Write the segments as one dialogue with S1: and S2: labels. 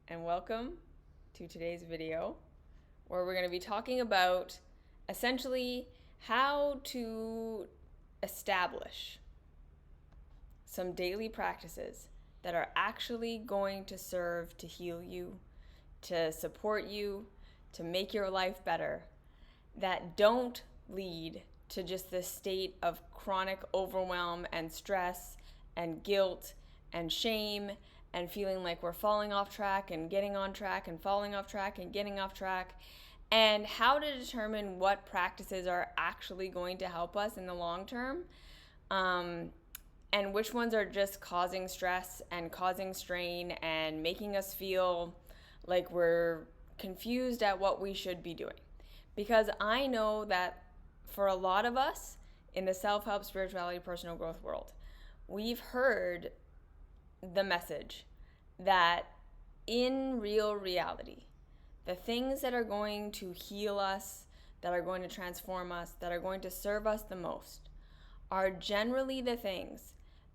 S1: and welcome to today's video where we're going to be talking about essentially how to establish some daily practices that are actually going to serve to heal you, to support you, to make your life better, that don't lead to just this state of chronic overwhelm and stress and guilt and shame and feeling like we're falling off track and getting on track and falling off track and getting off track, and how to determine what practices are actually going to help us in the long term, and which ones are just causing stress and causing strain and making us feel like we're confused at what we should be doing. Because I know that for a lot of us in the self-help, spirituality, personal growth world, we've heard the message that in real reality, the things that are going to heal us, that are going to transform us, that are going to serve us the most, are generally the things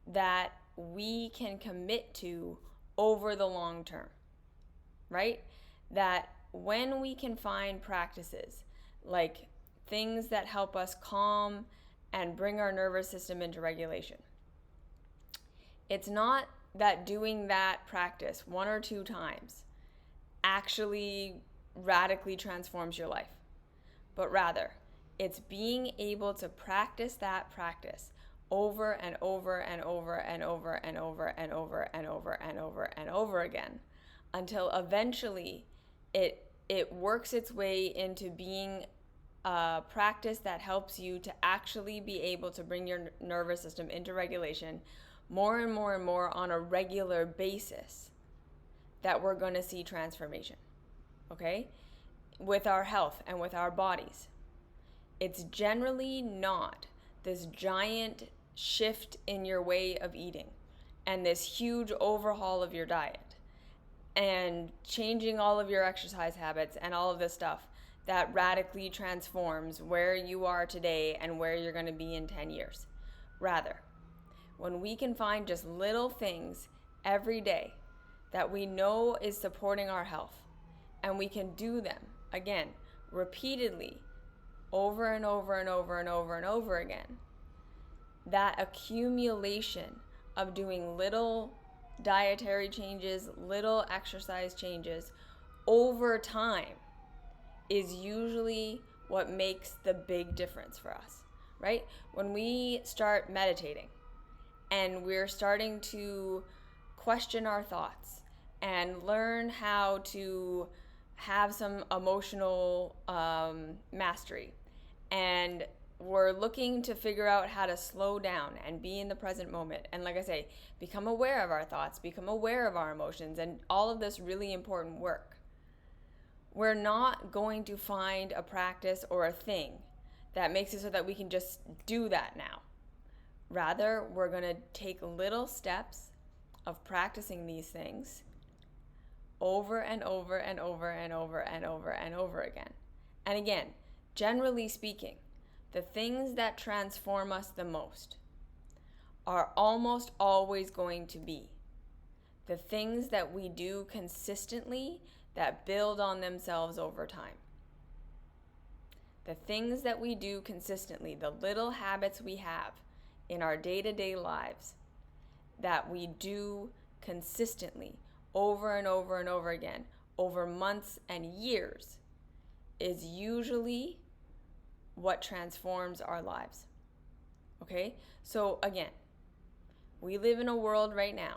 S1: that we can commit to over the long term, right? That when we can find practices like things that help us calm and bring our nervous system into regulation, it's not that doing that practice one or two times actually radically transforms your life, but rather it's being able to practice that practice over and over and over and over and over and over and over and over and over again until eventually it works its way into being a practice that helps you to actually be able to bring your nervous system into regulation more and more and more on a regular basis, that we're going to see transformation, okay? With our health and with our bodies. It's generally not this giant shift in your way of eating and this huge overhaul of your diet and changing all of your exercise habits and all of this stuff that radically transforms where you are today and where you're going to be in 10 years. Rather, when we can find just little things every day that we know is supporting our health, and we can do them, again, repeatedly, over and over and over and over and over again, that accumulation of doing little dietary changes, little exercise changes over time is usually what makes the big difference for us, right? When we start meditating and we're starting to question our thoughts and learn how to have some emotional mastery, and we're looking to figure out how to slow down and be in the present moment, and like I say, become aware of our thoughts, become aware of our emotions, and all of this really important work, we're not going to find a practice or a thing that makes it so that we can just do that now. Rather, we're going to take little steps of practicing these things over and over and over and over and over and over again. And again, generally speaking, the things that transform us the most are almost always going to be the things that we do consistently that build on themselves over time. The things that we do consistently, the little habits we have in our day-to-day lives that we do consistently over and over and over again over months and years is usually what transforms our lives. Okay? So again, we live in a world right now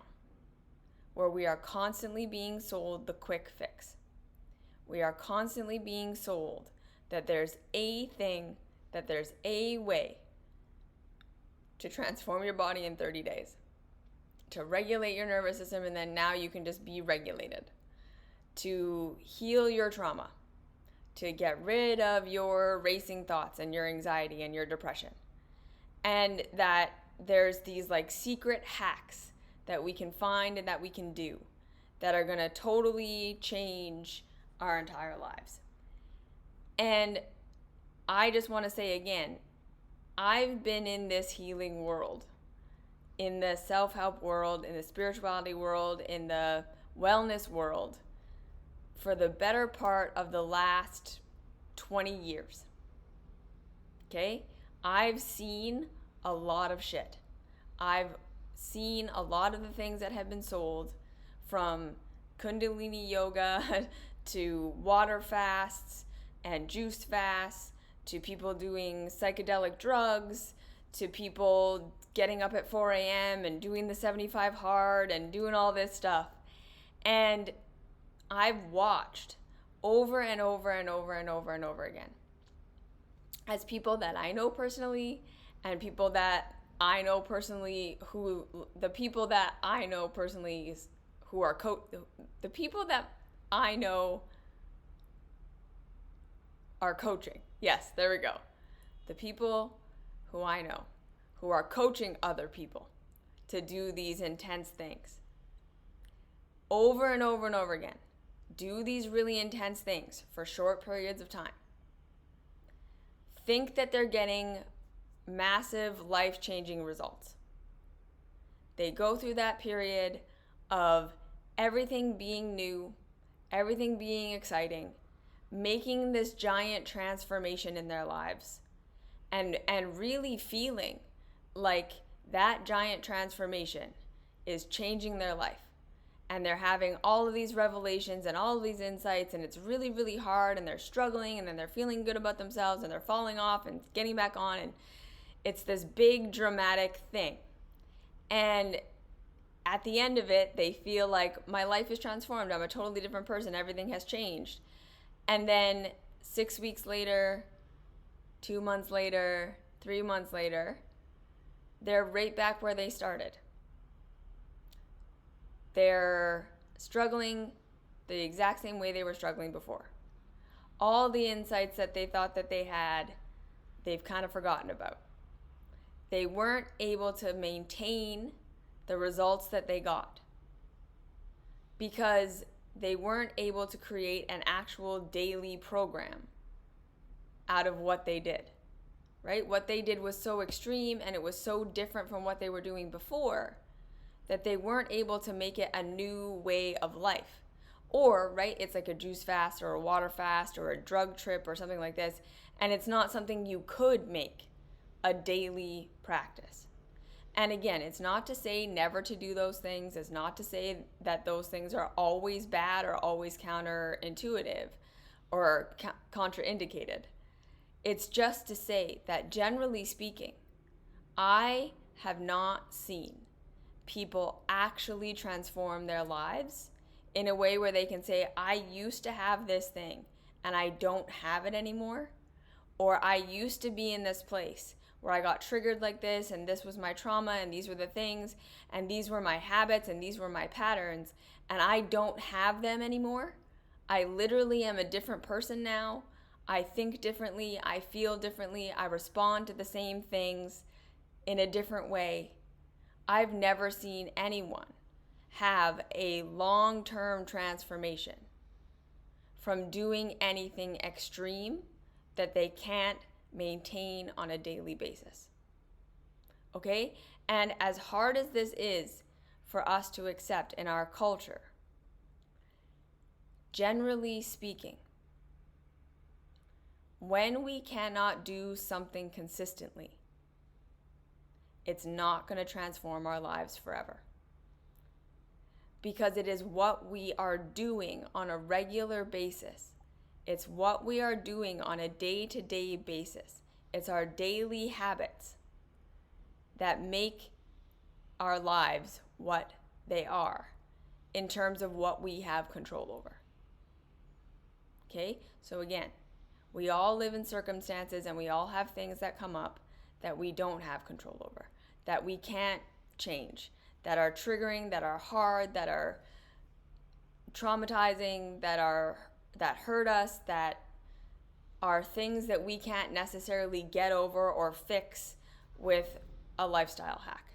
S1: where we are constantly being sold the quick fix. We are constantly being sold that there's a thing, that there's a way to transform your body in 30 days, to regulate your nervous system, and then now you can just be regulated, to heal your trauma, to get rid of your racing thoughts and your anxiety and your depression. And that there's these like secret hacks that we can find and that we can do that are going to totally change our entire lives. And I just want to say again, I've been in this healing world, in the self-help world, in the spirituality world, in the wellness world for the better part of the last 20 years. Okay? I've seen a lot of shit. I've seen a lot of the things that have been sold, from Kundalini yoga to water fasts and juice fasts, to people doing psychedelic drugs, to people getting up at 4 a.m. and doing the 75 hard and doing all this stuff. And I've watched over and over and over and over and over again, as people that I know personally and people that I know personally who the people that I know personally who are the people that I know are coaching. Yes, there we go. The people who I know who are coaching other people to do these intense things over and over and over again. Do these really intense things for short periods of time. Think that they're getting massive life-changing results. They go through that period of everything being new, everything being exciting, making this giant transformation in their lives, and really feeling like that giant transformation is changing their life. And they're having all of these revelations and all of these insights, and it's really, really hard, and they're struggling, and then they're feeling good about themselves, and they're falling off and getting back on, and it's this big dramatic thing. And at the end of it, they feel like, my life is transformed. I'm a totally different person. Everything has changed. And then 6 weeks later, 2 months later, 3 months later, they're right back where they started. They're struggling the exact same way they were struggling before. All the insights that they thought that they had, they've kind of forgotten about. They weren't able to maintain the results that they got because they weren't able to create an actual daily program out of what they did, right? What they did was so extreme, and it was so different from what they were doing before, that they weren't able to make it a new way of life. Or, right, it's like a juice fast or a water fast or a drug trip or something like this, and it's not something you could make a daily practice. And again, it's not to say never to do those things. It's not to say that those things are always bad or always counterintuitive or contraindicated. It's just to say that, generally speaking, I have not seen people actually transform their lives in a way where they can say, I used to have this thing and I don't have it anymore, or I used to be in this place where I got triggered like this, and this was my trauma, and these were the things, and these were my habits, and these were my patterns, and I don't have them anymore. I literally am a different person now. I think differently, I feel differently, I respond to the same things in a different way. I've never seen anyone have a long-term transformation from doing anything extreme that they can't maintain on a daily basis. Okay? And as hard as this is for us to accept in our culture, generally speaking, when we cannot do something consistently, it's not going to transform our lives forever. Because it is what we are doing on a regular basis. It's what we are doing on a day-to-day basis. It's our daily habits that make our lives what they are in terms of what we have control over. Okay? So again, we all live in circumstances, and we all have things that come up that we don't have control over, that we can't change, that are triggering, that are hard, that are traumatizing, that hurt us, that are things that we can't necessarily get over or fix with a lifestyle hack,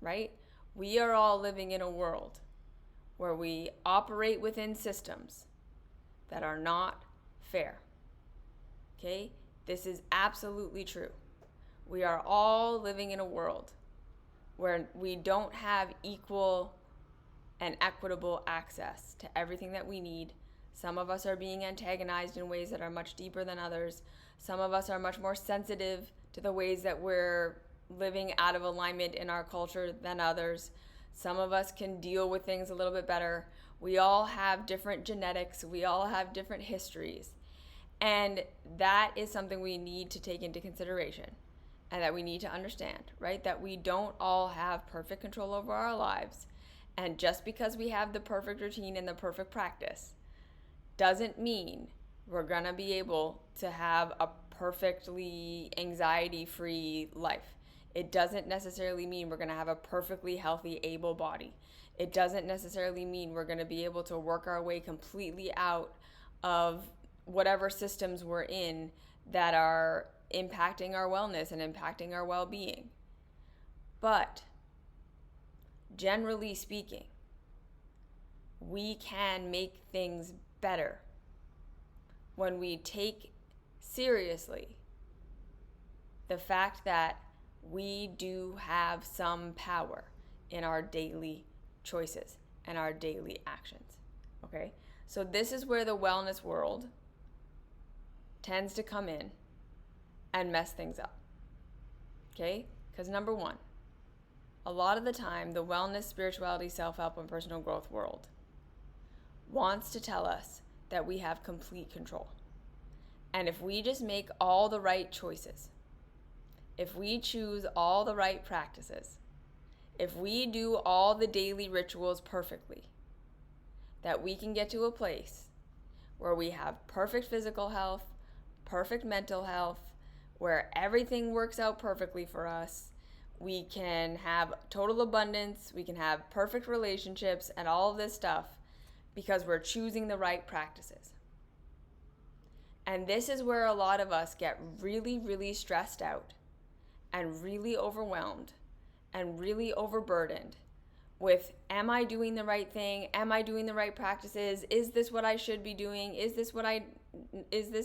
S1: right? We are all living in a world where we operate within systems that are not fair. Okay? This is absolutely true. We are all living in a world where we don't have equal and equitable access to everything that we need Some of us are being antagonized in ways that are much deeper than others. Some of us are much more sensitive to the ways that we're living out of alignment in our culture than others. Some of us can deal with things a little bit better. We all have different genetics. We all have different histories. And that is something we need to take into consideration and that we need to understand, right? That we don't all have perfect control over our lives. And just because we have the perfect routine and the perfect practice doesn't mean we're going to be able to have a perfectly anxiety-free life. It doesn't necessarily mean we're going to have a perfectly healthy, able body. It doesn't necessarily mean we're going to be able to work our way completely out of whatever systems we're in that are impacting our wellness and impacting our well-being. But generally speaking, we can make things better when we take seriously the fact that we do have some power in our daily choices and our daily actions. Okay? So this is where the wellness world tends to come in and mess things up. Okay? Because number one, a lot of the time, the wellness, spirituality, self-help, and personal growth world wants to tell us that we have complete control. And if we just make all the right choices, if we choose all the right practices, if we do all the daily rituals perfectly, that we can get to a place where we have perfect physical health, perfect mental health, where everything works out perfectly for us. We can have total abundance, we can have perfect relationships and all of this stuff because we're choosing the right practices. And this is where a lot of us get really, really stressed out and really overwhelmed and really overburdened with, am I doing the right thing? Am I doing the right practices? Is this what I should be doing? Is this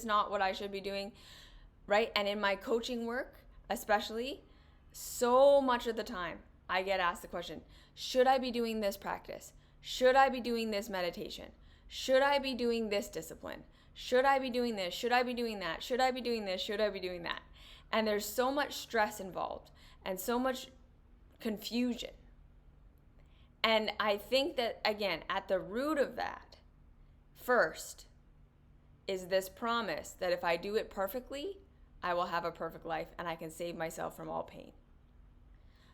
S1: not what I should be doing? Right? And in my coaching work, especially, so much of the time I get asked the question, should I be doing this practice? Should I be doing this meditation? Should I be doing this discipline? Should I be doing this? Should I be doing that? Should I be doing this? Should I be doing that? And there's so much stress involved and so much confusion. And I think that, again, at the root of that, first, is this promise that if I do it perfectly, I will have a perfect life and I can save myself from all pain.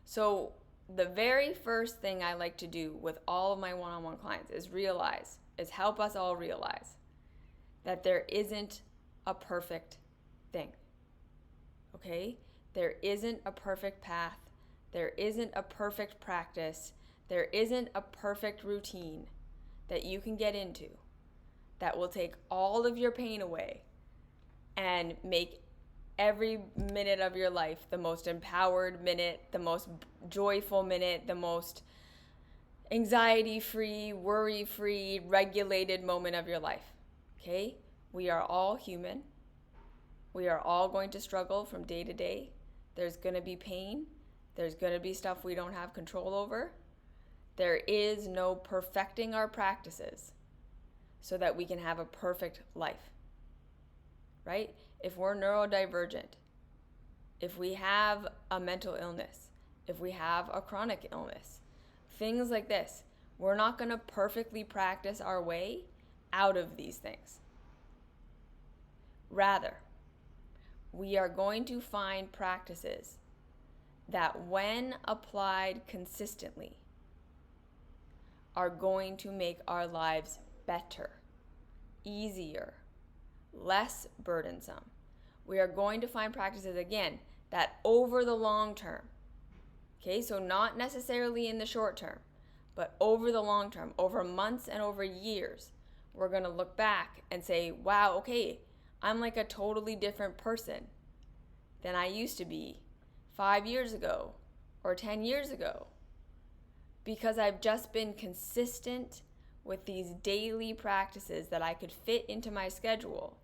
S1: So the very first thing I like to do with all of my one-on-one clients is help us all realize that there isn't a perfect thing. Okay? There isn't a perfect path. There isn't a perfect practice. There isn't a perfect routine that you can get into that will take all of your pain away and make every minute of your life the most empowered minute, the most joyful minute, the most anxiety-free, worry-free, regulated moment of your life. Okay? We are all human. We are all going to struggle from day to day. There's going to be pain. There's going to be stuff we don't have control over. There is no perfecting our practices so that we can have a perfect life. Right? If we're neurodivergent, if we have a mental illness, if we have a chronic illness, things like this, we're not going to perfectly practice our way out of these things. Rather, we are going to find practices that, when applied consistently, are going to make our lives better, easier, less burdensome. We are going to find practices, again, that over the long term, okay, so not necessarily in the short term, but over the long term, over months and over years, we're going to look back and say, wow, okay, I'm like a totally different person than I used to be 5 years ago or 10 years ago, because I've just been consistent with these daily practices that I could fit into my schedule.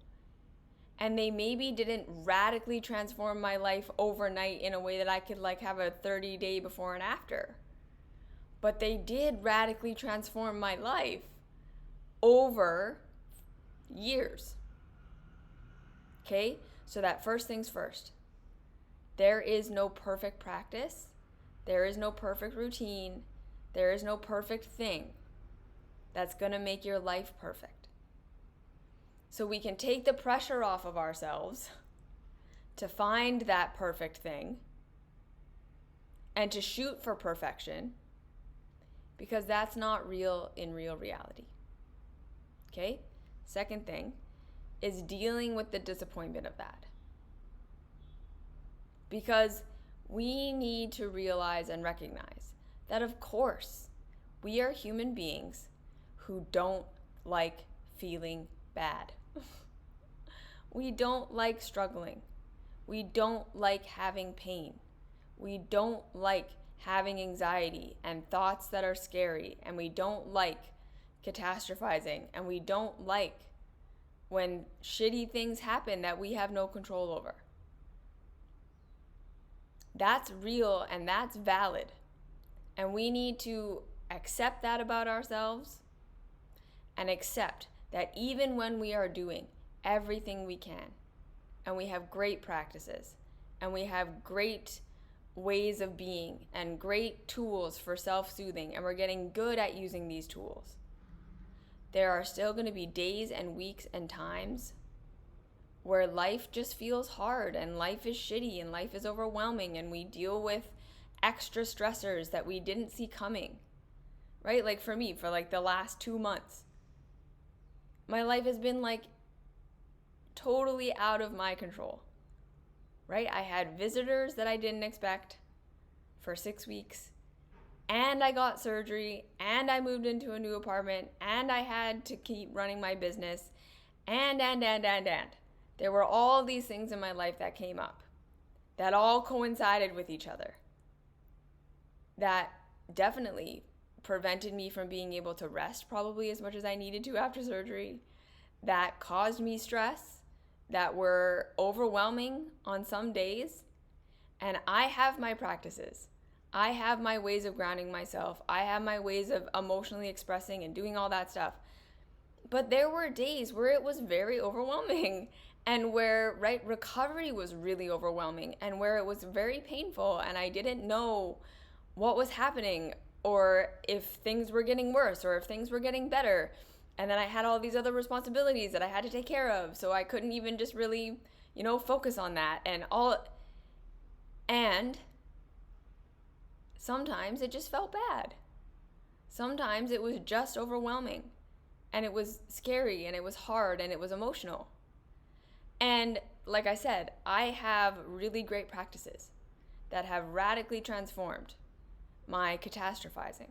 S1: And they maybe didn't radically transform my life overnight in a way that I could have a 30-day before and after. But they did radically transform my life over Years. Okay? So that first things first. There is no perfect practice. There is no perfect routine. There is no perfect thing that's going to make your life perfect. So we can take the pressure off of ourselves to find that perfect thing and to shoot for perfection, because that's not real in real reality. Okay? Second thing is dealing with the disappointment of that. Because we need to realize and recognize that, of course, we are human beings who don't like feeling bad. We don't like struggling. We don't like having pain. We don't like having anxiety and thoughts that are scary, and we don't like catastrophizing, and we don't like when shitty things happen that we have no control over. That's real and that's valid. And we need to accept that about ourselves and accept that even when we are doing everything we can, and we have great practices, and we have great ways of being and great tools for self-soothing, and we're getting good at using these tools, there are still going to be days and weeks and times where life just feels hard, and life is shitty, and life is overwhelming, and we deal with extra stressors that we didn't see coming, right? Like for me, for like the last 2 months, my life has been like totally out of my control, right? I had visitors that I didn't expect for 6 weeks, and I got surgery, and I moved into a new apartment, and I had to keep running my business, and. There were all these things in my life that came up that all coincided with each other, that definitely prevented me from being able to rest probably as much as I needed to after surgery, that caused me stress, that were overwhelming on some days. And I have my practices. I have my ways of grounding myself. I have my ways of emotionally expressing and doing all that stuff. But there were days where it was very overwhelming, and where, right, recovery was really overwhelming, and where it was very painful, and I didn't know what was happening, or if things were getting worse, or if things were getting better. And then I had all these other responsibilities that I had to take care of, so I couldn't even just really, focus on that. And sometimes it just felt bad. Sometimes it was just overwhelming, and it was scary, and it was hard, and it was emotional. And like I said, I have really great practices that have radically transformed my catastrophizing,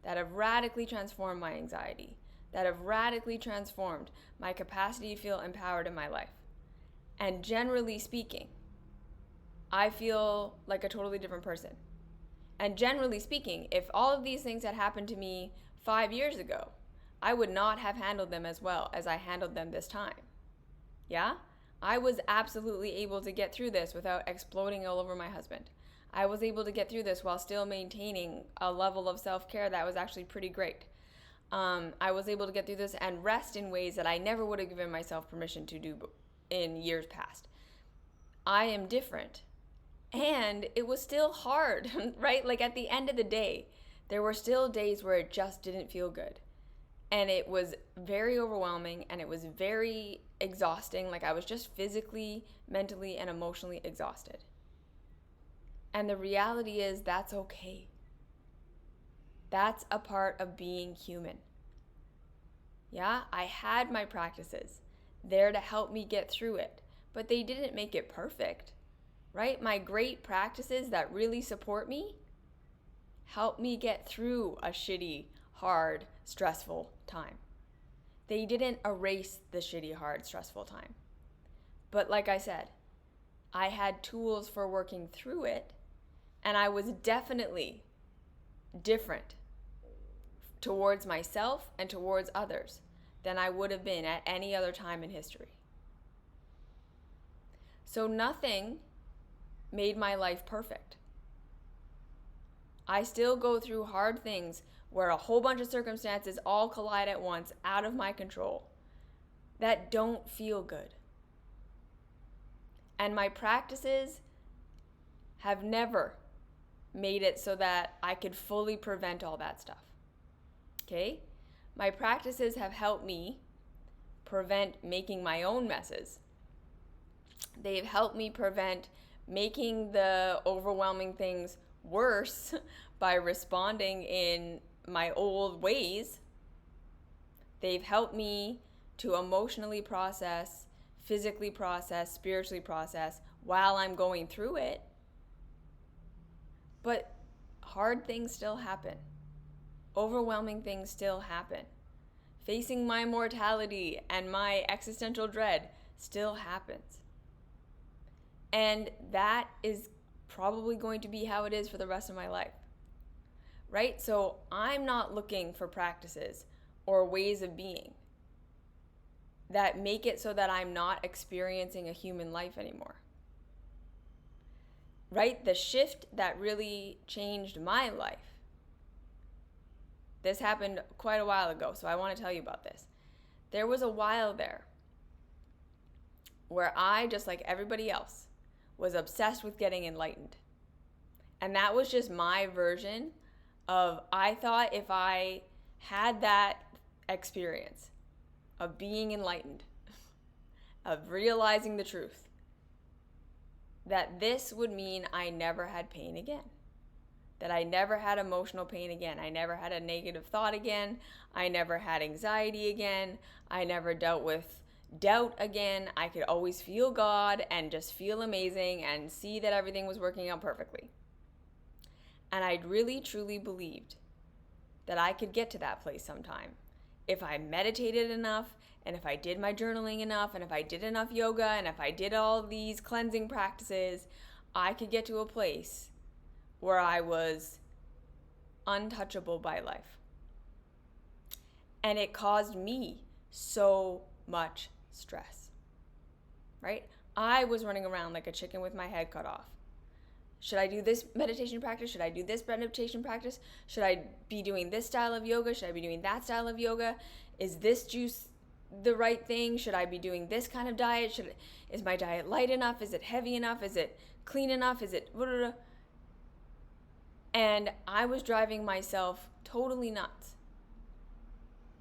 S1: that have radically transformed my anxiety, that have radically transformed my capacity to feel empowered in my life. And generally speaking, I feel like a totally different person. And generally speaking, if all of these things had happened to me 5 years ago, I would not have handled them as well as I handled them this time. Yeah? I was absolutely able to get through this without exploding all over my husband. I was able to get through this while still maintaining a level of self-care that was actually pretty great. I was able to get through this and rest in ways that I never would have given myself permission to do in years past. I am different. And it was still hard, right? Like at the end of the day, there were still days where it just didn't feel good. And it was very overwhelming, and it was very exhausting. Like I was just physically, mentally, and emotionally exhausted. And the reality is that's okay. That's a part of being human. Yeah, I had my practices there to help me get through it, but they didn't make it perfect, right? My great practices that really support me help me get through a shitty, hard, stressful time. They didn't erase the shitty, hard, stressful time. But like I said, I had tools for working through it, and I was definitely different towards myself and towards others than I would have been at any other time in history. So nothing made my life perfect. I still go through hard things where a whole bunch of circumstances all collide at once, out of my control, that don't feel good. And my practices have never made it so that I could fully prevent all that stuff. Okay? My practices have helped me prevent making my own messes. They've helped me prevent making the overwhelming things worse by responding in my old ways. They've helped me to emotionally process, physically process, spiritually process while I'm going through it. But hard things still happen. Overwhelming things still happen. Facing my mortality and my existential dread still happens. And that is probably going to be how it is for the rest of my life. Right? So I'm not looking for practices or ways of being that make it so that I'm not experiencing a human life anymore. Right? The shift that really changed my life. This happened quite a while ago, so I want to tell you about this. There was a while there where I, just like everybody else, was obsessed with getting enlightened. And that was just my version of, I thought if I had that experience of being enlightened, of realizing the truth, that this would mean I never had pain again. That I never had emotional pain again. I never had a negative thought again. I never had anxiety again. I never dealt with doubt again. I could always feel God and just feel amazing and see that everything was working out perfectly. And I really, truly believed that I could get to that place sometime. If I meditated enough, and if I did my journaling enough, and if I did enough yoga, and if I did all these cleansing practices, I could get to a place where I was untouchable by life. And it caused me so much stress, right? I was running around like a chicken with my head cut off. Should I do this meditation practice? Should I do this meditation practice? Should I be doing this style of yoga? Should I be doing that style of yoga? Is this juice the right thing? Should I be doing this kind of diet? Is my diet light enough? Is it heavy enough? Is it clean enough? Is it... And I was driving myself totally nuts.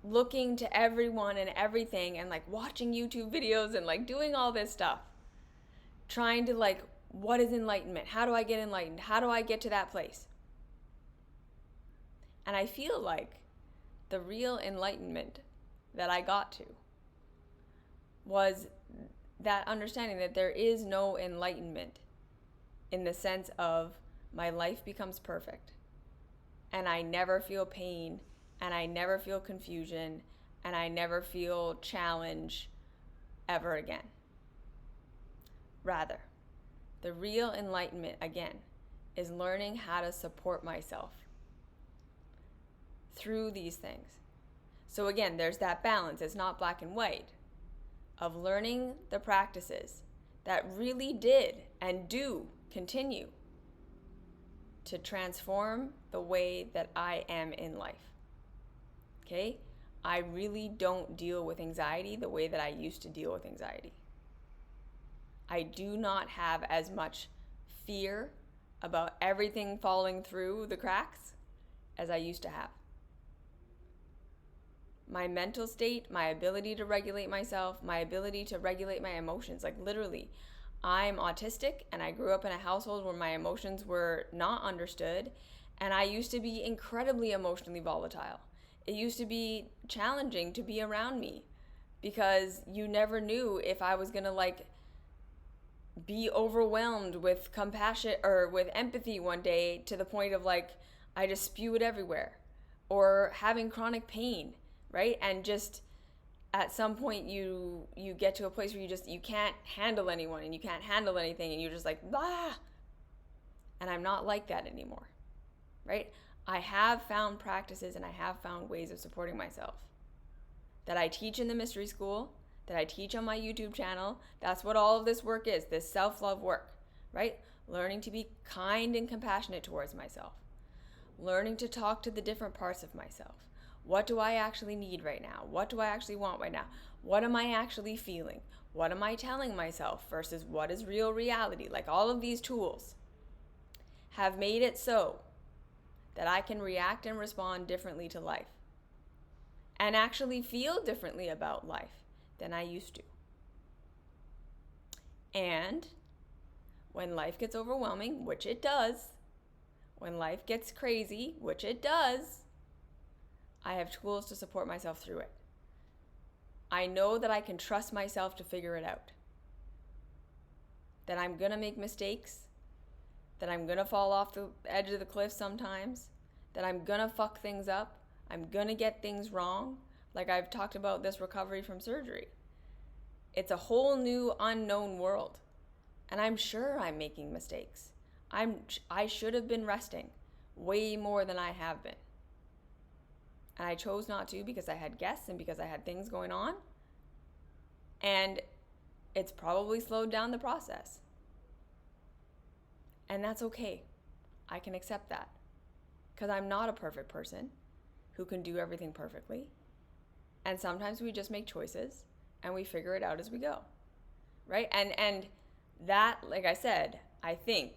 S1: Looking to everyone and everything and like watching YouTube videos and like doing all this stuff. Trying to like, what is enlightenment? How do I get enlightened? How do I get to that place? And I feel like the real enlightenment that I got to was that understanding that there is no enlightenment in the sense of my life becomes perfect and I never feel pain and I never feel confusion and I never feel challenge ever again. Rather, the real enlightenment, again, is learning how to support myself through these things. So again, there's that balance. It's not black and white of learning the practices that really did and do continue to transform the way that I am in life. Okay? I really don't deal with anxiety the way that I used to deal with anxiety. I do not have as much fear about everything falling through the cracks as I used to have. My mental state, my ability to regulate myself, my ability to regulate my emotions, like literally, I'm autistic and I grew up in a household where my emotions were not understood, and I used to be incredibly emotionally volatile. It used to be challenging to be around me because you never knew if I was gonna like be overwhelmed with compassion or with empathy one day to the point of like I just spew it everywhere, or having chronic pain, right? And just at some point you get to a place where you can't handle anyone and you can't handle anything and you're just like, blah. And I'm not like that anymore, right? I have found practices and I have found ways of supporting myself that I teach in the mystery school, that I teach on my YouTube channel. That's what all of this work is, this self-love work, right? Learning to be kind and compassionate towards myself. Learning to talk to the different parts of myself. What do I actually need right now? What do I actually want right now? What am I actually feeling? What am I telling myself versus what is real reality? Like, all of these tools have made it so that I can react and respond differently to life and actually feel differently about life than I used to. And when life gets overwhelming, which it does, when life gets crazy, which it does, I have tools to support myself through it. I know that I can trust myself to figure it out. That I'm going to make mistakes, that I'm going to fall off the edge of the cliff sometimes, that I'm going to fuck things up, I'm going to get things wrong. Like I've talked about this recovery from surgery. It's a whole new unknown world. And I'm sure I'm making mistakes. I should have been resting way more than I have been. And I chose not to because I had guests and because I had things going on. And it's probably slowed down the process. And that's okay. I can accept that. Because I'm not a perfect person who can do everything perfectly. And sometimes we just make choices and we figure it out as we go. Right? And that, like I said, I think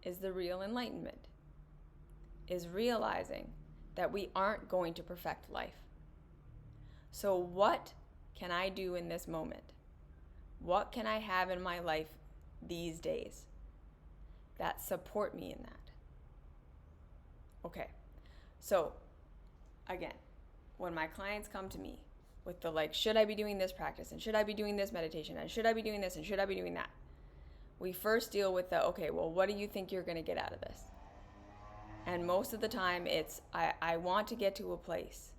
S1: is the real enlightenment. Is realizing that we aren't going to perfect life. So what can I do in this moment? What can I have in my life these days that support me in that? Okay, so again, when my clients come to me with the like, should I be doing this practice? And should I be doing this meditation? And should I be doing this? And should I be doing that? We first deal with the, okay, well, what do you think you're going to get out of this? And most of the time it's, I want to get to a place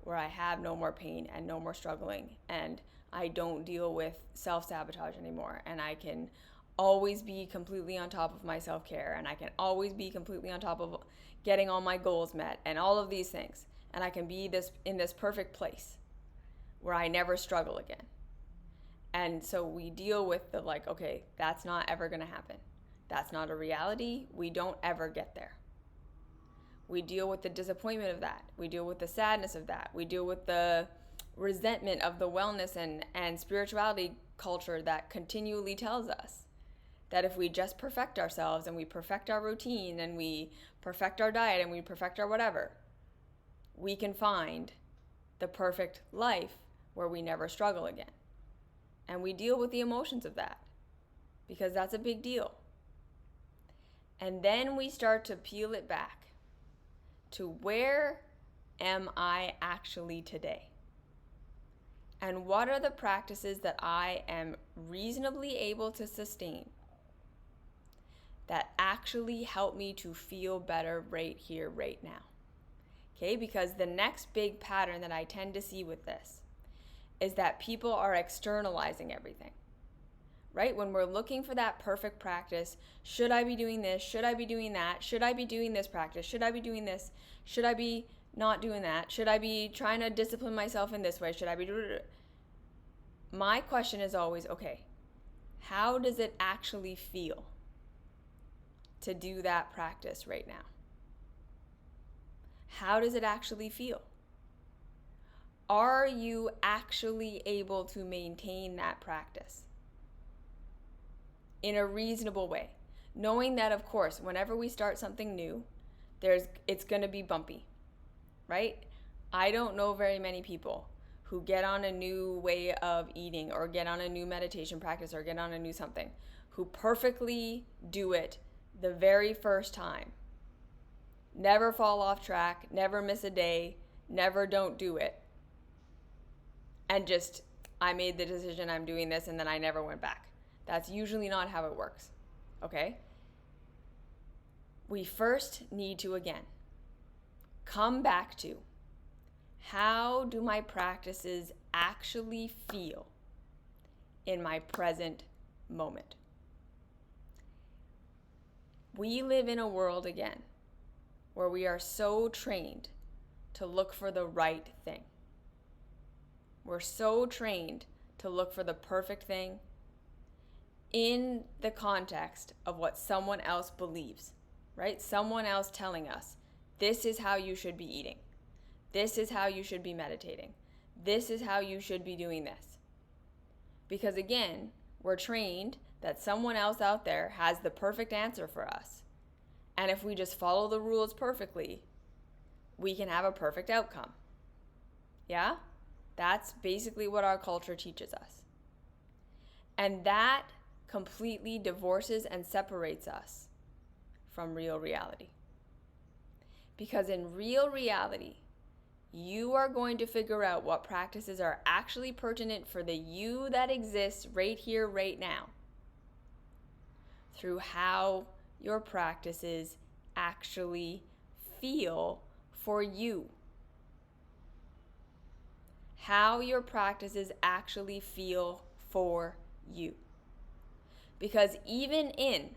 S1: where I have no more pain and no more struggling, and I don't deal with self-sabotage anymore, and I can always be completely on top of my self-care, and I can always be completely on top of getting all my goals met and all of these things, and I can be in this perfect place where I never struggle again. And so we deal with the like, okay, that's not ever going to happen. That's not a reality. We don't ever get there. We deal with the disappointment of that. We deal with the sadness of that. We deal with the resentment of the wellness and spirituality culture that continually tells us that if we just perfect ourselves and we perfect our routine and we perfect our diet and we perfect our whatever, we can find the perfect life where we never struggle again. And we deal with the emotions of that because that's a big deal. And then we start to peel it back to where am I actually today? And what are the practices that I am reasonably able to sustain that actually help me to feel better right here, right now? Okay, because the next big pattern that I tend to see with this is that people are externalizing everything. Right? When we're looking for that perfect practice, should I be doing this? Should I be doing that? Should I be doing this practice? Should I be doing this? Should I be not doing that? Should I be trying to discipline myself in this way? Should I be doing it? My question is always, okay, how does it actually feel to do that practice right now? How does it actually feel? Are you actually able to maintain that practice in a reasonable way? Knowing that, of course, whenever we start something new, it's going to be bumpy, right? I don't know very many people who get on a new way of eating or get on a new meditation practice or get on a new something, who perfectly do it the very first time. Never fall off track, never miss a day, never don't do it. And just, I made the decision, I'm doing this, and then I never went back. That's usually not how it works, okay? We first need to, again, come back to how do my practices actually feel in my present moment? We live in a world, again, where we are so trained to look for the right thing. We're so trained to look for the perfect thing in the context of what someone else believes, right? Someone else telling us, this is how you should be eating. This is how you should be meditating. This is how you should be doing this. Because again, we're trained that someone else out there has the perfect answer for us. And if we just follow the rules perfectly, we can have a perfect outcome. Yeah? That's basically what our culture teaches us. And that completely divorces and separates us from real reality. Because in real reality, you are going to figure out what practices are actually pertinent for the you that exists right here, right now, through how your practices actually feel for you. How your practices actually feel for you. Because even in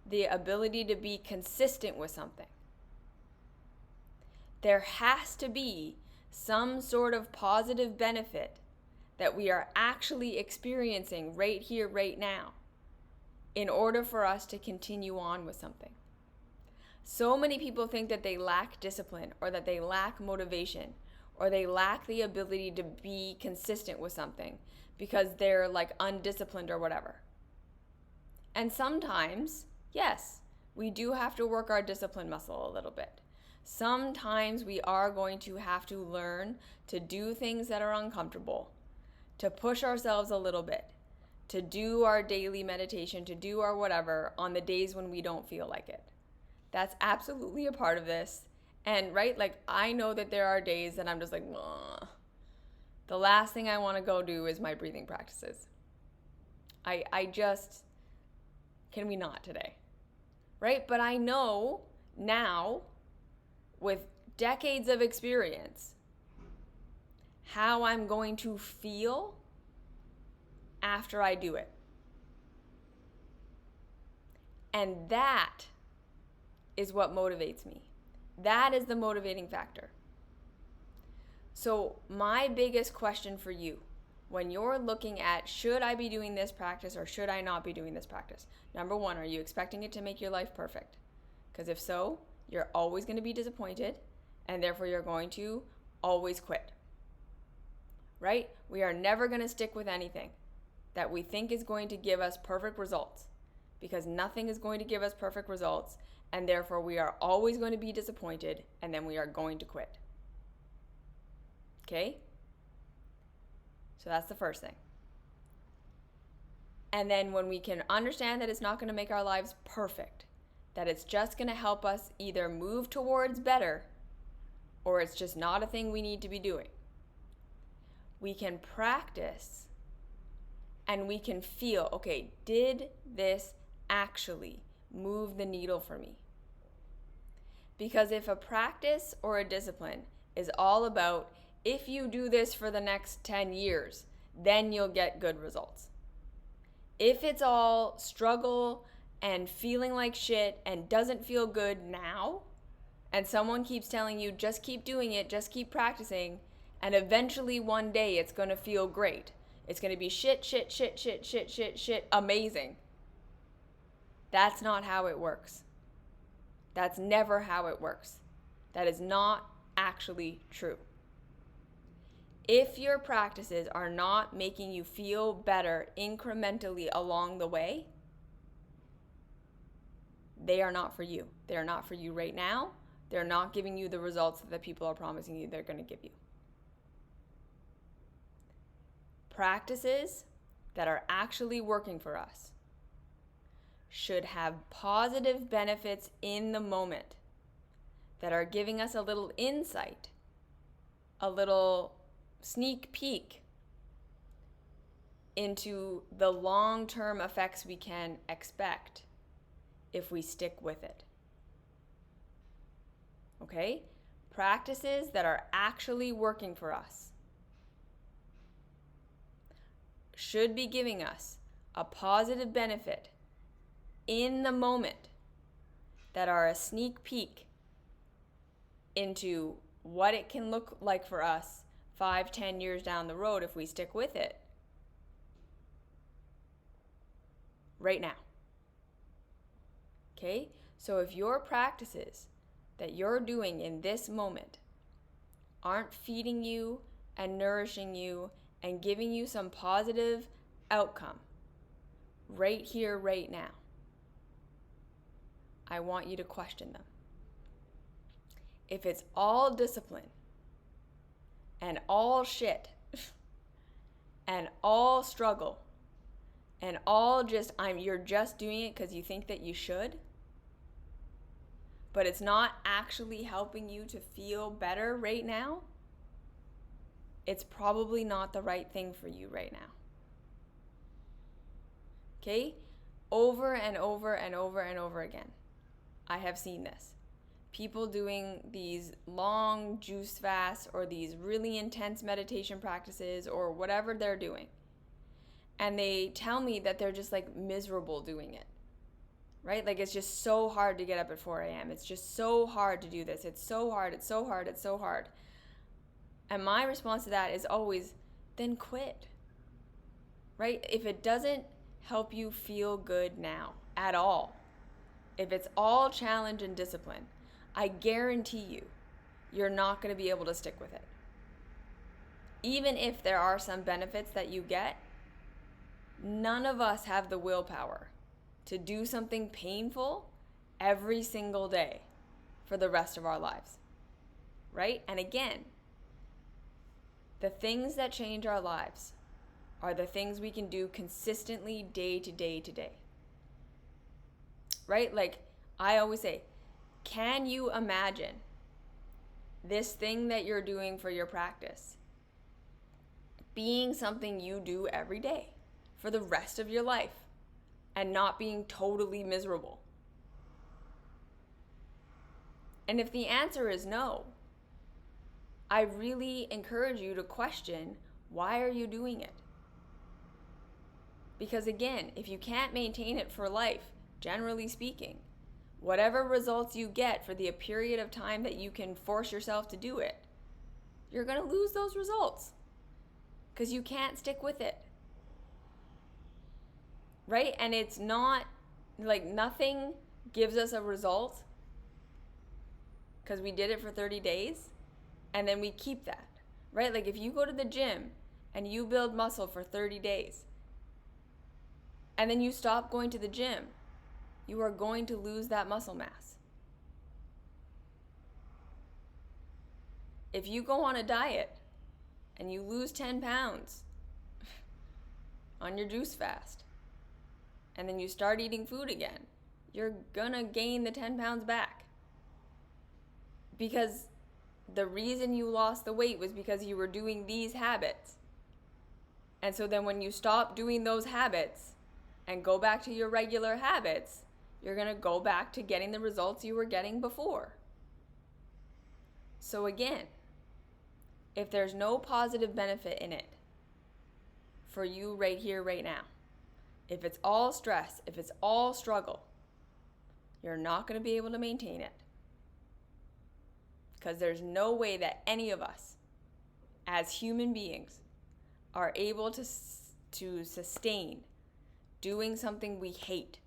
S1: the ability to be consistent with something, there has to be some sort of positive benefit that we are actually experiencing right here, right now, in order for us to continue on with something. So many people think that they lack discipline, or that they lack motivation, or they lack the ability to be consistent with something because they're like undisciplined or whatever. And sometimes, yes, we do have to work our discipline muscle a little bit. Sometimes we are going to have to learn to do things that are uncomfortable, to push ourselves a little bit, to do our daily meditation, to do our whatever on the days when we don't feel like it. That's absolutely a part of this. And right, like I know that there are days that I'm just like, ugh. The last thing I want to go do is my breathing practices. I just, can we not today? Right? But I know now, with decades of experience, how I'm going to feel after I do it. And that is what motivates me. That is the motivating factor. So my biggest question for you, when you're looking at, should I be doing this practice or should I not be doing this practice? Number one, are you expecting it to make your life perfect? Because if so, you're always going to be disappointed, and therefore you're going to always quit. Right? We are never going to stick with anything that we think is going to give us perfect results, because nothing is going to give us perfect results, and therefore we are always going to be disappointed, and then we are going to quit. Okay? So that's the first thing. And then when we can understand that it's not going to make our lives perfect, that it's just going to help us either move towards better, or it's just not a thing we need to be doing, we can practice and we can feel, okay, did this actually move the needle for me? Because if a practice or a discipline is all about, if you do this for the next 10 years, then you'll get good results. If it's all struggle and feeling like shit and doesn't feel good now, and someone keeps telling you, just keep doing it, just keep practicing, and eventually one day it's going to feel great. It's going to be shit, amazing. That's not how it works. That's never how it works. That is not actually true. If your practices are not making you feel better incrementally along the way, they are not for you. They are not for you right now. They're not giving you the results that the people are promising you they're going to give you. Practices that are actually working for us should have positive benefits in the moment that are giving us a little insight, a little sneak peek into the long-term effects we can expect if we stick with it. Okay? Practices that are actually working for us should be giving us a positive benefit in the moment that are a sneak peek into what it can look like for us 5-10 years down the road if we stick with it right now. Okay? So if your practices that you're doing in this moment aren't feeding you and nourishing you and giving you some positive outcome right here, right now, I want you to question them. If it's all discipline and all shit and all struggle and all just you're just doing it because you think that you should, but it's not actually helping you to feel better right now, it's probably not the right thing for you right now. Okay? Over and over and over and over again, I have seen this. People doing these long juice fasts or these really intense meditation practices or whatever they're doing. And they tell me that they're just like miserable doing it, right? Like it's just so hard to get up at 4 a.m. It's just so hard to do this. It's so hard. It's so hard. It's so hard. And my response to that is always, then quit, right? If it doesn't help you feel good now at all, if it's all challenge and discipline, I guarantee you, you're not going to be able to stick with it. Even if there are some benefits that you get, none of us have the willpower to do something painful every single day for the rest of our lives, right? And again, the things that change our lives are the things we can do consistently day to day to day, right? Like I always say, can you imagine this thing that you're doing for your practice being something you do every day for the rest of your life and not being totally miserable? And if the answer is no, I really encourage you to question, why are you doing it? Because again, if you can't maintain it for life, generally speaking, whatever results you get for the period of time that you can force yourself to do it, you're going to lose those results because you can't stick with it. Right? And it's not like nothing gives us a result because we did it for 30 days and then we keep that. Right? Like if you go to the gym and you build muscle for 30 days and then you stop going to the gym, you are going to lose that muscle mass. If you go on a diet and you lose 10 pounds on your juice fast, and then you start eating food again, you're gonna gain the 10 pounds back. Because the reason you lost the weight was because you were doing these habits. And so then when you stop doing those habits and go back to your regular habits, you're going to go back to getting the results you were getting before. So again, if there's no positive benefit in it for you right here, right now, if it's all stress, if it's all struggle, you're not going to be able to maintain it. Because there's no way that any of us, as human beings, are able to sustain doing something we hate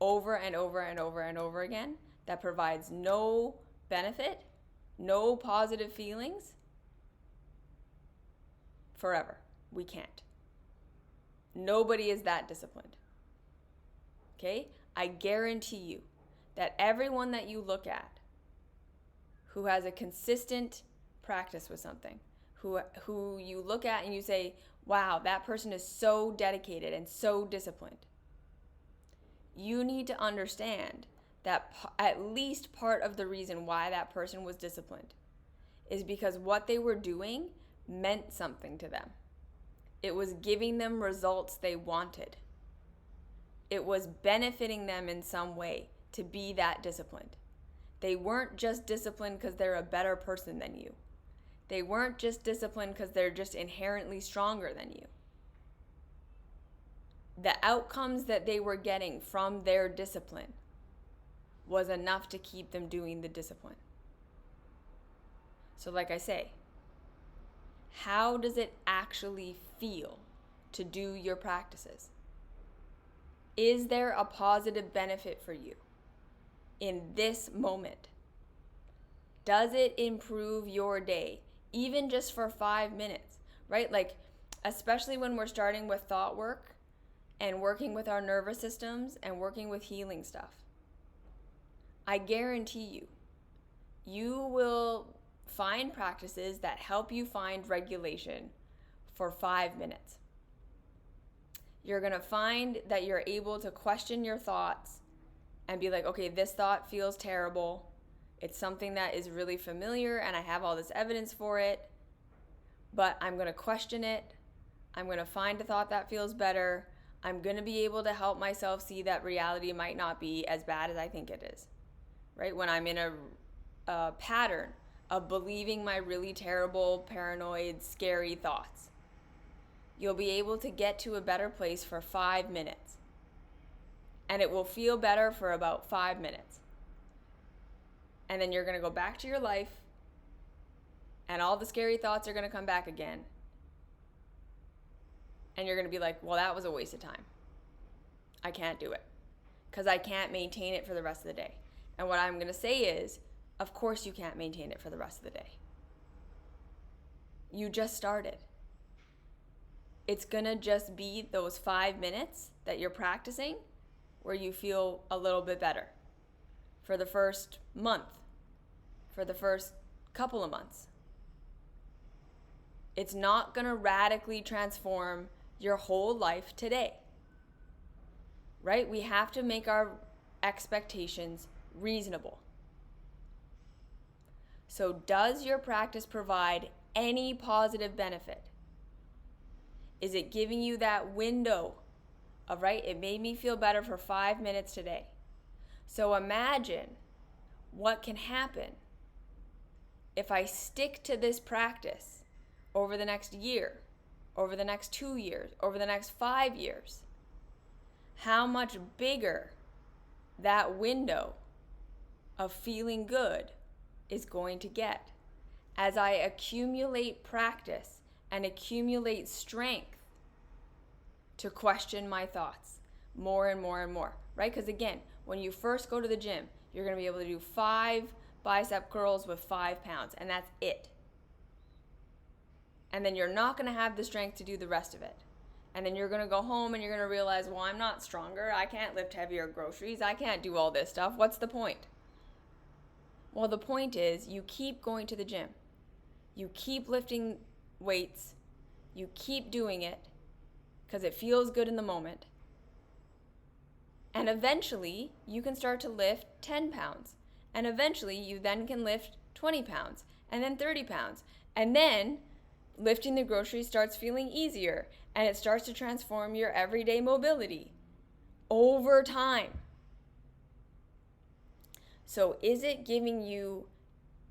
S1: over and over and over and over again that provides no benefit, no positive feelings forever. We can't. Nobody is that disciplined. Okay? I guarantee you that everyone that you look at who has a consistent practice with something, who you look at and you say, wow, that person is so dedicated and so disciplined. You need to understand that at least part of the reason why that person was disciplined is because what they were doing meant something to them. It was giving them results they wanted. It was benefiting them in some way to be that disciplined. They weren't just disciplined because they're a better person than you. They weren't just disciplined because they're just inherently stronger than you. The outcomes that they were getting from their discipline was enough to keep them doing the discipline. So like I say, how does it actually feel to do your practices? Is there a positive benefit for you in this moment? Does it improve your day even just for 5 minutes, right? Like, especially when we're starting with thought work and working with our nervous systems and working with healing stuff. I guarantee you will find practices that help you find regulation for 5 minutes. You're going to find that you're able to question your thoughts and be like, okay, this thought feels terrible. It's something that is really familiar and I have all this evidence for it, but I'm going to question it. I'm going to find a thought that feels better. I'm going to be able to help myself see that reality might not be as bad as I think it is, right? When I'm in a pattern of believing my really terrible, paranoid, scary thoughts, you'll be able to get to a better place for 5 minutes. And it will feel better for about 5 minutes. And then you're going to go back to your life, and all the scary thoughts are going to come back again. And you're going to be like, well, that was a waste of time. I can't do it because I can't maintain it for the rest of the day. And what I'm going to say is, of course you can't maintain it for the rest of the day. You just started. It's going to just be those 5 minutes that you're practicing where you feel a little bit better for the first month, for the first couple of months. It's not going to radically transform your whole life today, right? We have to make our expectations reasonable. So does your practice provide any positive benefit? Is it giving you that window of, right, it made me feel better for 5 minutes today. So imagine what can happen if I stick to this practice over the next year, over the next 2 years, over the next 5 years. How much bigger that window of feeling good is going to get as I accumulate practice and accumulate strength to question my thoughts more and more and more, right? Because again, when you first go to the gym, you're going to be able to do 5 bicep curls with 5 pounds, and that's it. And then you're not going to have the strength to do the rest of it. And then you're going to go home and you're going to realize, well, I'm not stronger. I can't lift heavier groceries. I can't do all this stuff. What's the point? Well, the point is you keep going to the gym. You keep lifting weights. You keep doing it because it feels good in the moment. And eventually you can start to lift 10 pounds. And eventually you then can lift 20 pounds and then 30 pounds. And then lifting the groceries starts feeling easier, and it starts to transform your everyday mobility over time. So is it giving you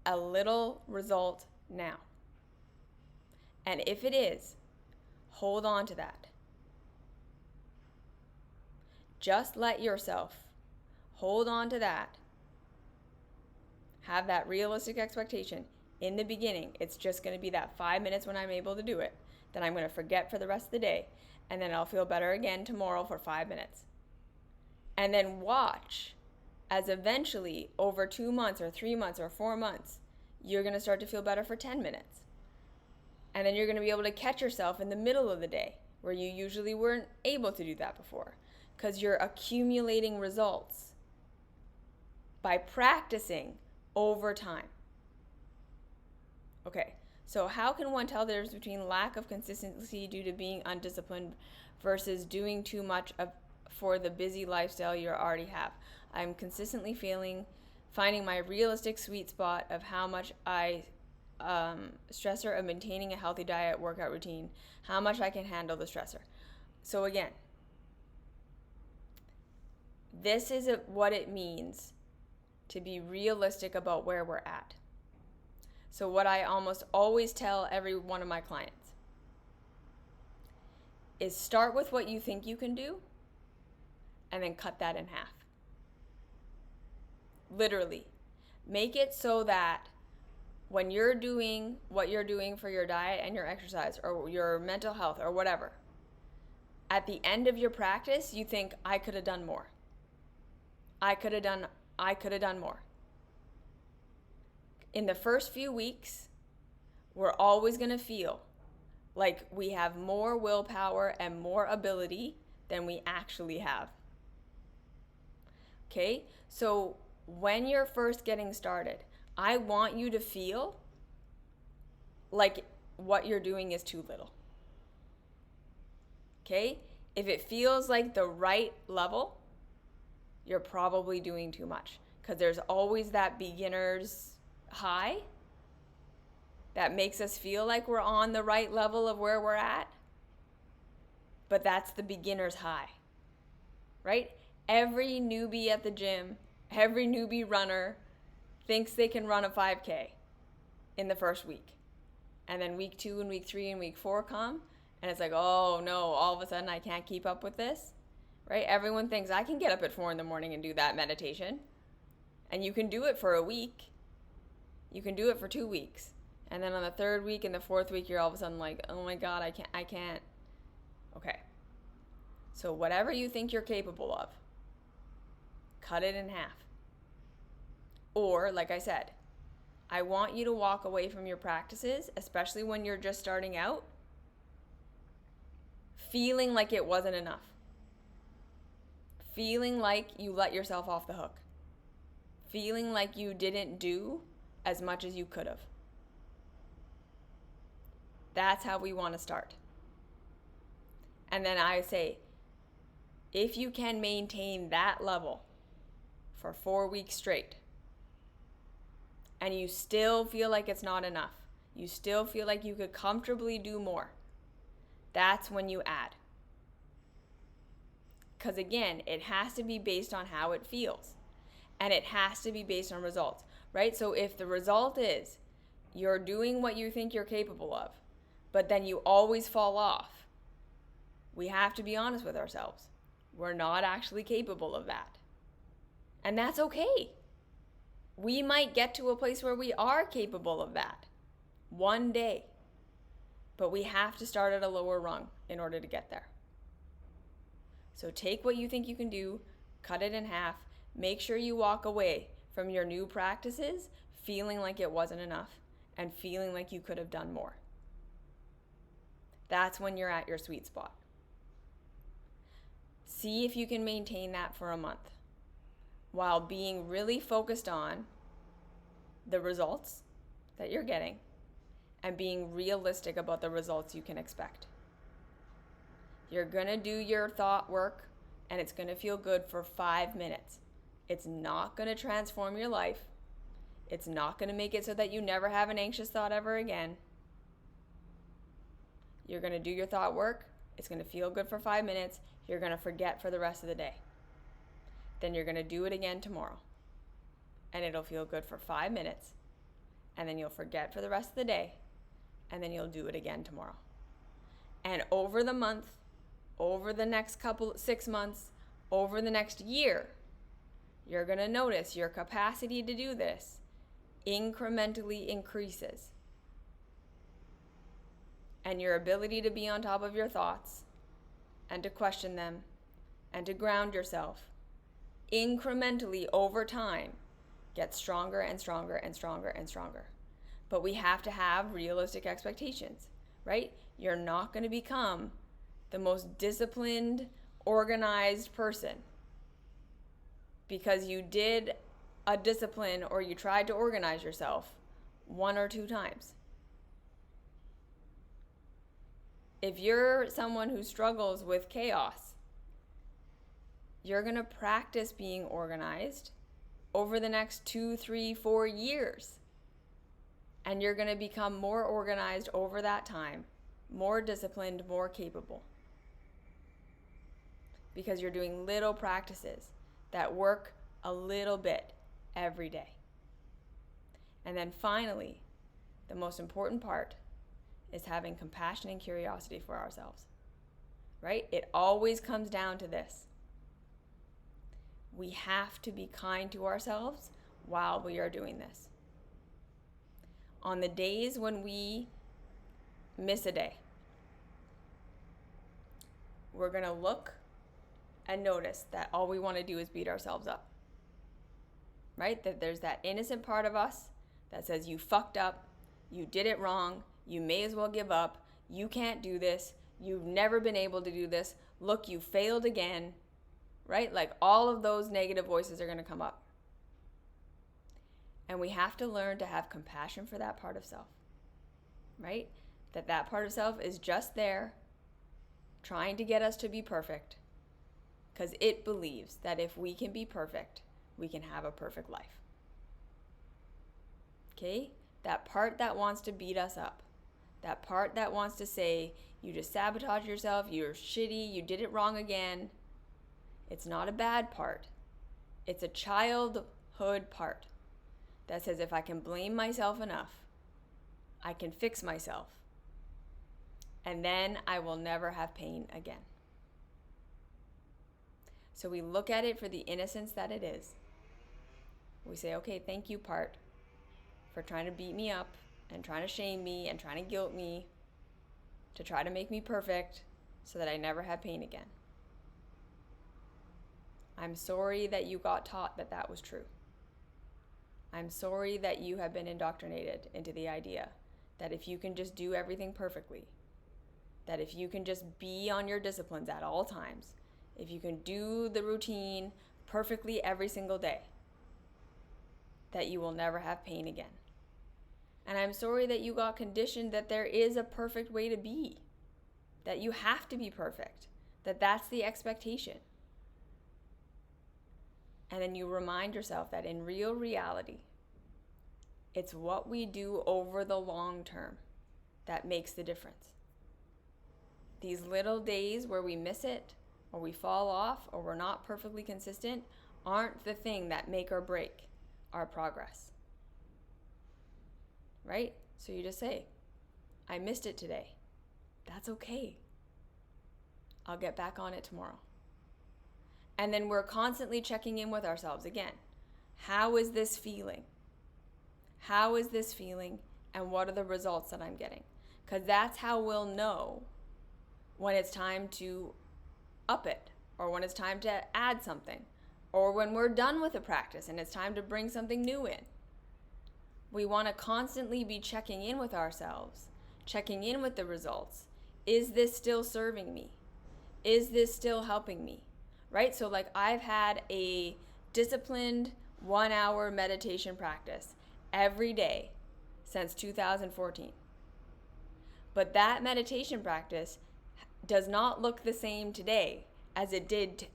S1: a little result now? And if it is, hold on to that. Just let yourself hold on to that. Have that realistic expectation. In the beginning, it's just going to be that 5 minutes when I'm able to do it. Then I'm going to forget for the rest of the day. And then I'll feel better again tomorrow for 5 minutes. And then watch as eventually over 2 months or 3 months or 4 months, you're going to start to feel better for 10 minutes. And then you're going to be able to catch yourself in the middle of the day where you usually weren't able to do that before because you're accumulating results by practicing over time. Okay, so how can one tell the difference between lack of consistency due to being undisciplined versus doing too much for the busy lifestyle you already have? I'm consistently finding my realistic sweet spot of how much stressor of maintaining a healthy diet, workout routine, how much I can handle the stressor. So again, this is what it means to be realistic about where we're at. So what I almost always tell every one of my clients is start with what you think you can do and then cut that in half. Literally. Make it so that when you're doing what you're doing for your diet and your exercise or your mental health or whatever, at the end of your practice, you think, I could have done more. I could have done more. In the first few weeks, we're always going to feel like we have more willpower and more ability than we actually have. Okay? So when you're first getting started, I want you to feel like what you're doing is too little. Okay? If it feels like the right level, you're probably doing too much, because there's always that beginner's high that makes us feel like we're on the right level of where we're at. But that's the beginner's high, right? Every newbie at the gym, every newbie runner thinks they can run a 5K in the first week. And then week 2 and week 3 and week 4 come, and it's like, oh no, all of a sudden I can't keep up with this, right? Everyone thinks I can get up at 4 in the morning and do that meditation. And you can do it for a week. You can do it for 2 weeks. And then on the 3rd week and the 4th week, you're all of a sudden like, oh my God, I can't. Okay. So whatever you think you're capable of, cut it in half. Or, like I said, I want you to walk away from your practices, especially when you're just starting out, feeling like it wasn't enough. Feeling like you let yourself off the hook. Feeling like you didn't do as much as you could have. That's how we want to start. And then I say, if you can maintain that level for 4 weeks straight, and you still feel like it's not enough, you still feel like you could comfortably do more, that's when you add. Because again, it has to be based on how it feels. And it has to be based on results, right? So if the result is you're doing what you think you're capable of, but then you always fall off, we have to be honest with ourselves. We're not actually capable of that. And that's okay. We might get to a place where we are capable of that one day, but we have to start at a lower rung in order to get there. So take what you think you can do, cut it in half, make sure you walk away from your new practices feeling like it wasn't enough and feeling like you could have done more. That's when you're at your sweet spot. See if you can maintain that for a month while being really focused on the results that you're getting and being realistic about the results you can expect. You're going to do your thought work and it's going to feel good for 5 minutes. It's not going to transform your life. It's not going to make it so that you never have an anxious thought ever again. You're going to do your thought work. It's going to feel good for 5 minutes. You're going to forget for the rest of the day. Then you're going to do it again tomorrow. And it'll feel good for 5 minutes. And then you'll forget for the rest of the day. And then you'll do it again tomorrow. And over the month, over the next 6 months, over the next year, you're going to notice your capacity to do this incrementally increases. And your ability to be on top of your thoughts and to question them and to ground yourself incrementally over time gets stronger and stronger and stronger and stronger. But we have to have realistic expectations, right? You're not going to become the most disciplined, organized person because you did a discipline or you tried to organize yourself 1 or 2 times. If you're someone who struggles with chaos, you're going to practice being organized over the next 2, 3, 4 years. And you're going to become more organized over that time, more disciplined, more capable. Because you're doing little practices that work a little bit every day. And then finally, the most important part is having compassion and curiosity for ourselves, right? It always comes down to this. We have to be kind to ourselves while we are doing this. On the days when we miss a day, we're going to look and notice that all we want to do is beat ourselves up, right? That there's that innocent part of us that says, you fucked up, You did it wrong. You may as well give up. You can't do this. You've never been able to do this. Look, you failed again, right? Like all of those negative voices are going to come up. And we have to learn to have compassion for that part of self, right? That part of self is just there trying to get us to be perfect because it believes that if we can be perfect, we can have a perfect life. Okay? That part that wants to beat us up, that part that wants to say, you just sabotage yourself, you're shitty, you did it wrong again. It's not a bad part. It's a childhood part that says if I can blame myself enough, I can fix myself, and then I will never have pain again. So we look at it for the innocence that it is. We say, okay, thank you, part, for trying to beat me up and trying to shame me and trying to guilt me to try to make me perfect so that I never have pain again. I'm sorry that you got taught that that was true. I'm sorry that you have been indoctrinated into the idea that if you can just do everything perfectly, that if you can just be on your disciplines at all times, if you can do the routine perfectly every single day, that you will never have pain again. And I'm sorry that you got conditioned that there is a perfect way to be, that you have to be perfect, that that's the expectation. And then you remind yourself that in real reality, it's what we do over the long term that makes the difference. These little days where we miss it, or we fall off, or we're not perfectly consistent, aren't the thing that make or break our progress. Right? So you just say, I missed it today. That's okay. I'll get back on it tomorrow. And then we're constantly checking in with ourselves again. How is this feeling? How is this feeling? And what are the results that I'm getting? Because that's how we'll know when it's time to up it, or when it's time to add something, or when we're done with a practice and it's time to bring something new in. We want to constantly be checking in with ourselves, checking in with the results. Is this still serving me? Is this still helping me? Right? So like I've had a disciplined 1-hour meditation practice every day since 2014. But that meditation practice does not look the same today as it did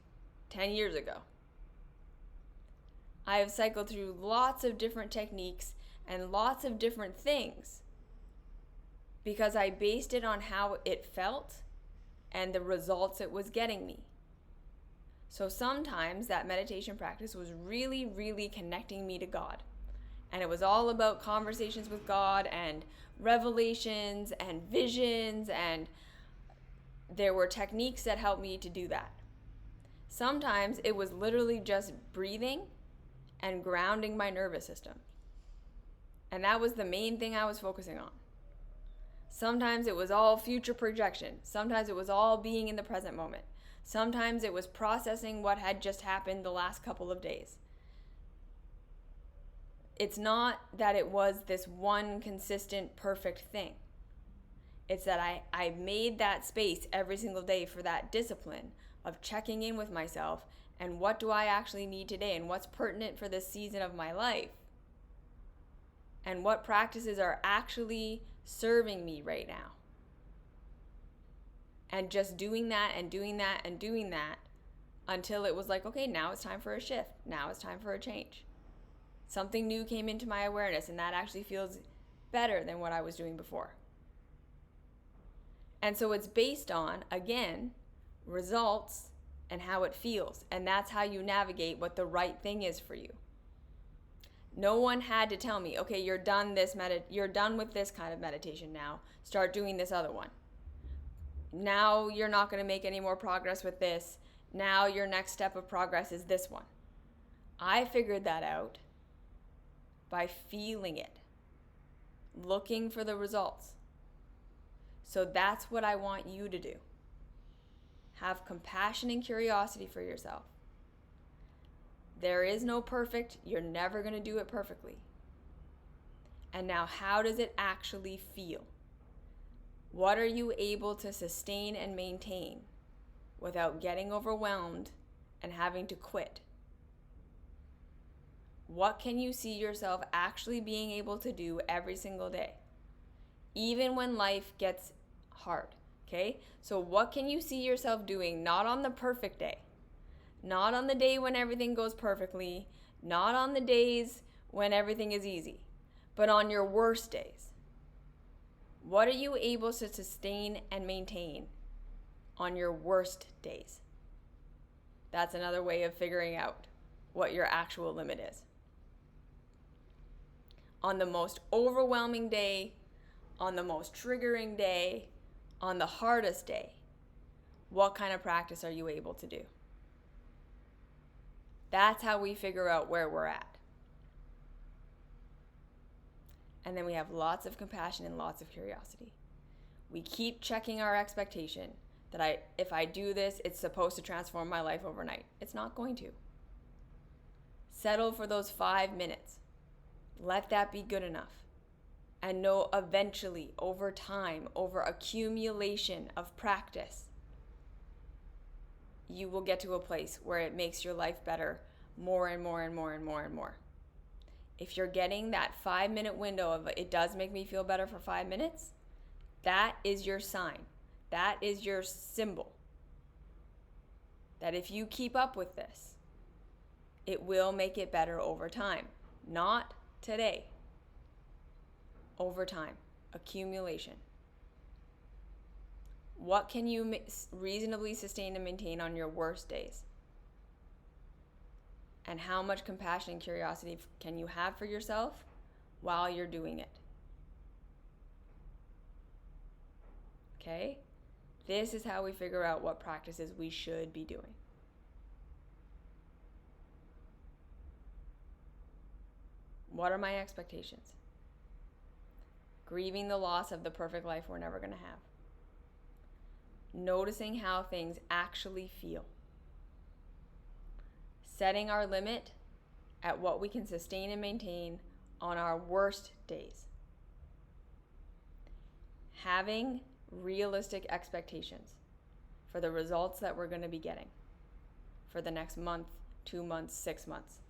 S1: 10 years ago. I have cycled through lots of different techniques and lots of different things because I based it on how it felt and the results it was getting me. So sometimes that meditation practice was really, really connecting me to God. And it was all about conversations with God and revelations and visions, and there were techniques that helped me to do that. Sometimes it was literally just breathing and grounding my nervous system. And that was the main thing I was focusing on. Sometimes it was all future projection. Sometimes it was all being in the present moment. Sometimes it was processing what had just happened the last couple of days. It's not that it was this one consistent, perfect thing. It's that I made that space every single day for that discipline of checking in with myself and what do I actually need today and what's pertinent for this season of my life and what practices are actually serving me right now. And just doing that and doing that and doing that until it was like, okay, now it's time for a shift. Now it's time for a change. Something new came into my awareness and that actually feels better than what I was doing before. And so it's based on, again, results and how it feels. And that's how you navigate what the right thing is for you. No one had to tell me, okay, you're done with this kind of meditation now. Start doing this other one. Now you're not going to make any more progress with this. Now your next step of progress is this one. I figured that out by feeling it, looking for the results. So that's what I want you to do. Have compassion and curiosity for yourself. There is no perfect. You're never going to do it perfectly. And now, how does it actually feel? What are you able to sustain and maintain without getting overwhelmed and having to quit? What can you see yourself actually being able to do every single day, even when life gets hard? Okay? So, what can you see yourself doing not on the perfect day, not on the day when everything goes perfectly, not on the days when everything is easy, but on your worst days? What are you able to sustain and maintain on your worst days? That's another way of figuring out what your actual limit is. On the most overwhelming day, on the most triggering day, on the hardest day, what kind of practice are you able to do? That's how we figure out where we're at. And then we have lots of compassion and lots of curiosity. We keep checking our expectation that if I do this, it's supposed to transform my life overnight. It's not going to. Settle for those 5 minutes. Let that be good enough. And know eventually, over time, over accumulation of practice, you will get to a place where it makes your life better more and more and more and more and more. If you're getting that 5-minute window of it does make me feel better for 5 minutes, that is your sign. That is your symbol. That if you keep up with this, it will make it better over time. Not today. Over time. Accumulation. What can you reasonably sustain and maintain on your worst days? And how much compassion and curiosity can you have for yourself while you're doing it? Okay? This is how we figure out what practices we should be doing. What are my expectations? Grieving the loss of the perfect life we're never going to have. Noticing how things actually feel. Setting our limit at what we can sustain and maintain on our worst days. Having realistic expectations for the results that we're going to be getting for the next month, 2 months, 6 months.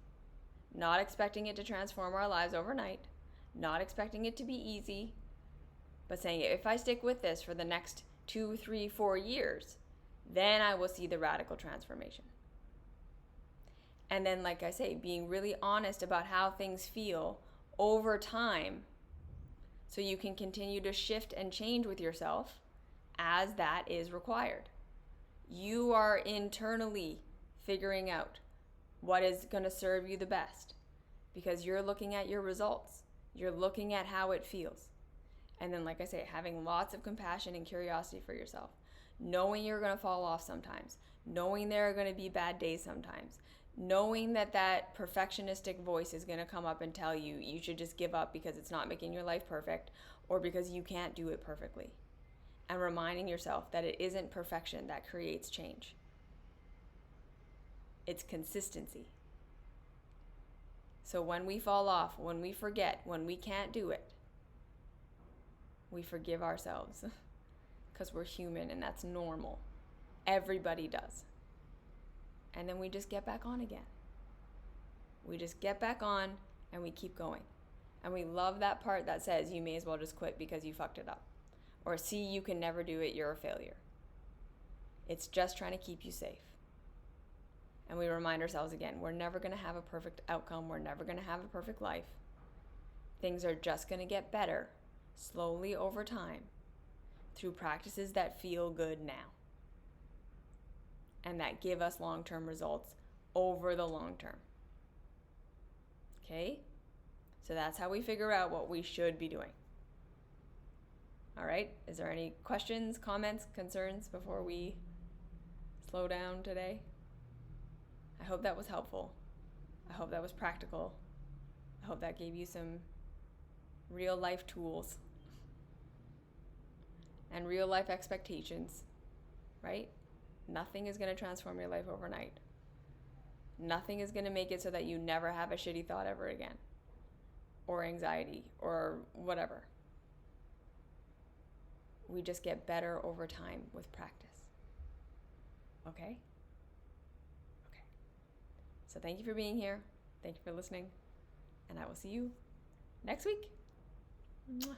S1: Not expecting it to transform our lives overnight, not expecting it to be easy, but saying if I stick with this for the next 2, 3, 4 years, then I will see the radical transformation. And then, like I say, being really honest about how things feel over time so you can continue to shift and change with yourself as that is required. You are internally figuring out what is going to serve you the best because you're looking at your results. You're looking at how it feels. And then, like I say, having lots of compassion and curiosity for yourself. Knowing you're going to fall off sometimes. Knowing there are going to be bad days sometimes. Knowing that perfectionistic voice is going to come up and tell you you should just give up because it's not making your life perfect or because you can't do it perfectly. And reminding yourself that it isn't perfection that creates change. It's consistency. So when we fall off, when we forget, when we can't do it, we forgive ourselves because we're human and that's normal. Everybody does. And then we just get back on again. We just get back on and we keep going. And we love that part that says you may as well just quit because you fucked it up. Or see, you can never do it, you're a failure. It's just trying to keep you safe. And we remind ourselves again, we're never going to have a perfect outcome. We're never going to have a perfect life. Things are just going to get better slowly over time through practices that feel good now and that give us long-term results over the long term. Okay? So that's how we figure out what we should be doing. All right? Is there any questions, comments, concerns before we slow down today? I hope that was helpful. I hope that was practical. I hope that gave you some real life tools and real life expectations, right? Nothing is going to transform your life overnight. Nothing is going to make it so that you never have a shitty thought ever again. or anxiety or whatever. We just get better over time with practice. Okay? Okay. So thank you for being here. Thank you for listening. And I will see you next week. Mwah.